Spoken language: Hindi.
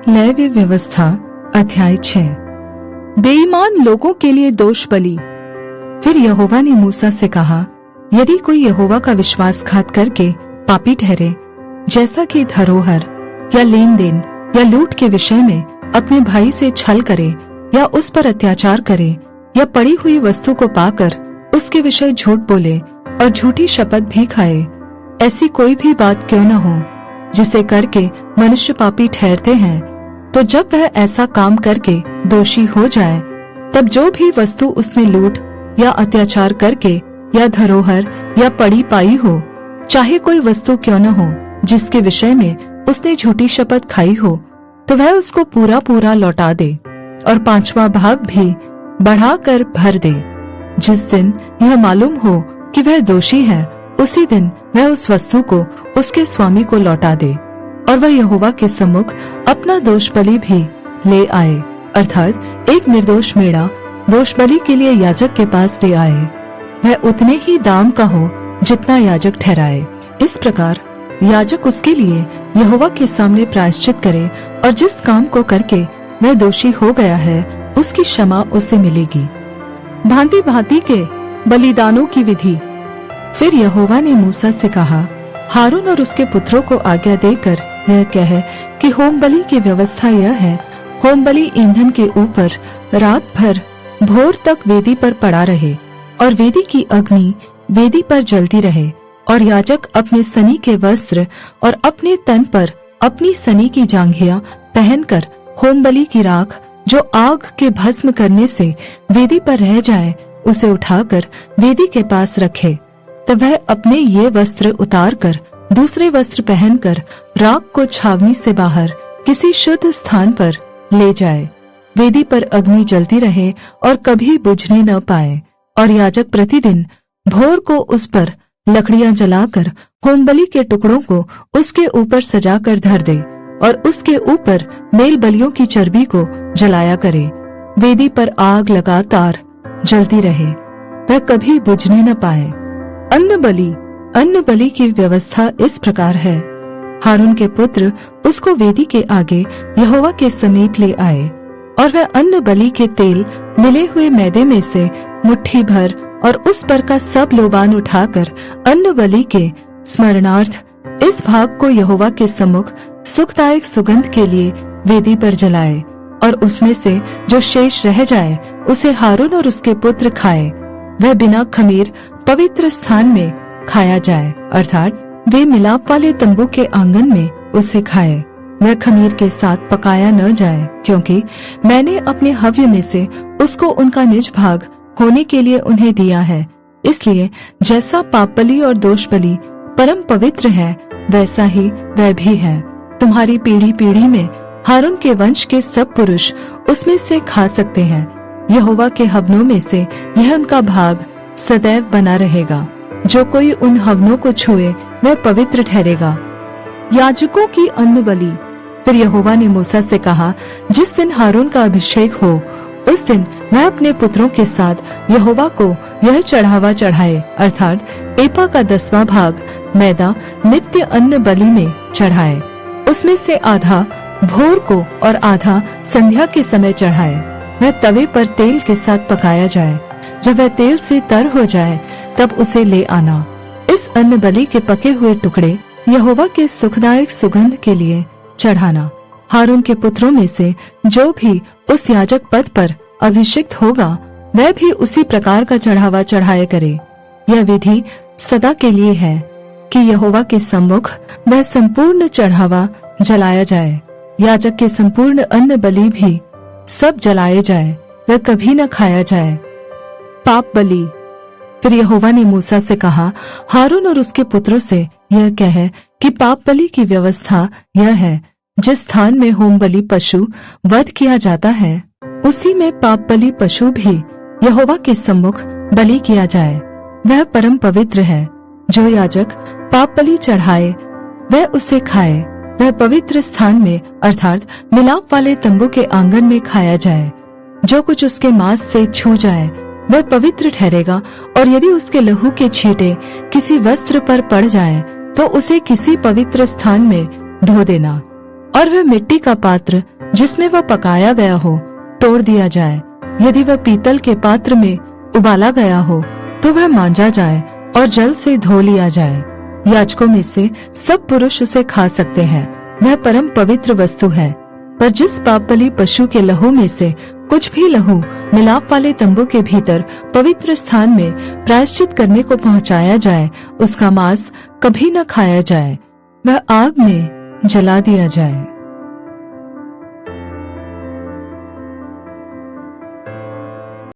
लेवी व्यवस्था अध्याय 6। बेईमान लोगों के लिए दोष बलि। फिर यहोवा ने मूसा से कहा, यदि कोई यहोवा का विश्वासघात करके पापी ठहरे, जैसा कि धरोहर या लेन देन या लूट के विषय में अपने भाई से छल करे या उस पर अत्याचार करे या पड़ी हुई वस्तु को पाकर उसके विषय झूठ बोले और झूठी शपथ भी खाए, ऐसी कोई भी बात क्यों न हो जिसे करके मनुष्य पापी ठहरते हैं, तो जब वह ऐसा काम करके दोषी हो जाए, तब जो भी वस्तु उसने लूट या अत्याचार करके या धरोहर या पड़ी पाई हो, चाहे कोई वस्तु क्यों न हो जिसके विषय में उसने झूठी शपथ खाई हो, तो वह उसको पूरा पूरा लौटा दे और 5वां भाग भी बढ़ाकर भर दे। जिस दिन यह मालूम हो कि वह दोषी है, उसी दिन वह उस वस्तु को उसके स्वामी को लौटा दे और वह यहोवा के सम्मुख अपना दोष बलि भी ले आए, अर्थात एक निर्दोष मेढ़ा दोष बलि के लिए याजक के पास ले आए। वह उतने ही दाम का हो जितना याजक ठहराए। इस प्रकार याजक उसके लिए यहोवा के सामने प्रायश्चित करे और जिस काम को करके वह दोषी हो गया है, उसकी क्षमा उसे मिलेगी। भांति भांति के बलिदानों की विधि। फिर यहोवा ने मूसा से कहा, हारून और उसके पुत्रों को आज्ञा देकर यह कहे कि होम बलि की व्यवस्था यह है, होम बलि ईंधन के ऊपर रात भर भोर तक वेदी पर पड़ा रहे और वेदी की अग्नि वेदी पर जलती रहे, और याजक अपने सनी के वस्त्र और अपने तन पर अपनी सनी की जांघिया पहनकर होम बलि की राख जो आग के भस्म करने से वेदी पर रह जाए, उसे उठाकर वेदी के पास रखे। तब वह अपने ये वस्त्र उतार कर दूसरे वस्त्र पहनकर राख को छावनी से बाहर किसी शुद्ध स्थान पर ले जाए। वेदी पर अग्नि जलती रहे और कभी बुझने न पाए, और याजक प्रतिदिन भोर को उस पर लकड़ियां जलाकर होमबलि के टुकड़ों को उसके ऊपर सजाकर धर दे और उसके ऊपर मेल बलियों की चर्बी को जलाया करे। वेदी पर आग लगातार जलती रहे, वह कभी बुझने न पाए। अन्न बलि की व्यवस्था इस प्रकार है। हारून के पुत्र उसको वेदी के आगे यहोवा के समीप ले आए, और वह अन्न बलि के तेल मिले हुए मैदे में से मुट्ठी भर और उस पर का सब लोबान उठाकर अन्न बलि के स्मरणार्थ इस भाग को यहोवा के सम्मुख सुखदायक सुगंध के लिए वेदी पर जलाए, और उसमें से जो शेष रह जाए उसे हारून और उसके पुत्र खाए। वह बिना खमीर पवित्र स्थान में खाया जाए, अर्थात वे मिलाप वाले तंबू के आंगन में उसे खाए। वह खमीर के साथ पकाया न जाए, क्योंकि मैंने अपने हव्य में से उसको उनका निज भाग होने के लिए उन्हें दिया है। इसलिए जैसा पाप बलि और दोष बलि परम पवित्र है, वैसा ही वह भी है। तुम्हारी पीढ़ी पीढ़ी में हारून के वंश के सब पुरुष उसमें से खा सकते हैं। यहोवा के हवनों में से यह उनका भाग सदैव बना रहेगा। जो कोई उन हवनों को छुए वह पवित्र ठहरेगा। याजकों की अन्न बलि। फिर यहोवा ने मूसा से कहा, जिस दिन हारून का अभिषेक हो, उस दिन वह अपने पुत्रों के साथ यहोवा को यह चढ़ावा चढ़ाए, अर्थात एपा का 10वां भाग मैदा नित्य अन्न बलि में चढ़ाए। उसमें से आधा भोर को और आधा संध्या के समय चढ़ाए। वह तवे पर तेल के साथ पकाया जाए। जब वह तेल से तर हो जाए, तब उसे ले आना। इस अन्न बलि के पके हुए टुकड़े यहोवा के सुखदायक सुगंध के लिए चढ़ाना। हारून के पुत्रों में से जो भी उस याजक पद पर अभिषिक्त होगा, वह भी उसी प्रकार का चढ़ावा चढ़ाया करे। यह विधि सदा के लिए है कि यहोवा के सम्मुख वह संपूर्ण चढ़ावा जलाया जाए। याजक के संपूर्ण अन्न बलि भी सब जलाए जाए, वह कभी न खाया जाए। पाप बलि। फिर यहोवा ने मूसा से कहा, हारून और उसके पुत्रों से यह कहे कि पाप बलि की व्यवस्था यह है, जिस स्थान में होम बलि पशु वध किया जाता है, उसी में पाप बलि पशु भी यहोवा के सम्मुख बलि किया जाए। वह परम पवित्र है। जो याजक पाप बलि चढ़ाए वह उसे खाए। वह पवित्र स्थान में, अर्थात मिलाप वाले तंबू के आंगन में खाया जाए। जो कुछ उसके मांस से छू जाए वह पवित्र ठहरेगा, और यदि उसके लहू के छींटे किसी वस्त्र पर पड़ जाएं, तो उसे किसी पवित्र स्थान में धो देना। और वह मिट्टी का पात्र जिसमें वह पकाया गया हो तोड़ दिया जाए। यदि वह पीतल के पात्र में उबाला गया हो तो वह मांजा जाए और जल से धो लिया जाए। याजकों में से सब पुरुष उसे खा सकते हैं, वह परम पवित्र वस्तु है। पर जिस पाप बलि पशु के लहू में से कुछ भी लहू मिलाप वाले तंबू के भीतर पवित्र स्थान में प्रायश्चित करने को पहुंचाया जाए, उसका मांस कभी न खाया जाए, वह आग में जला दिया जाए।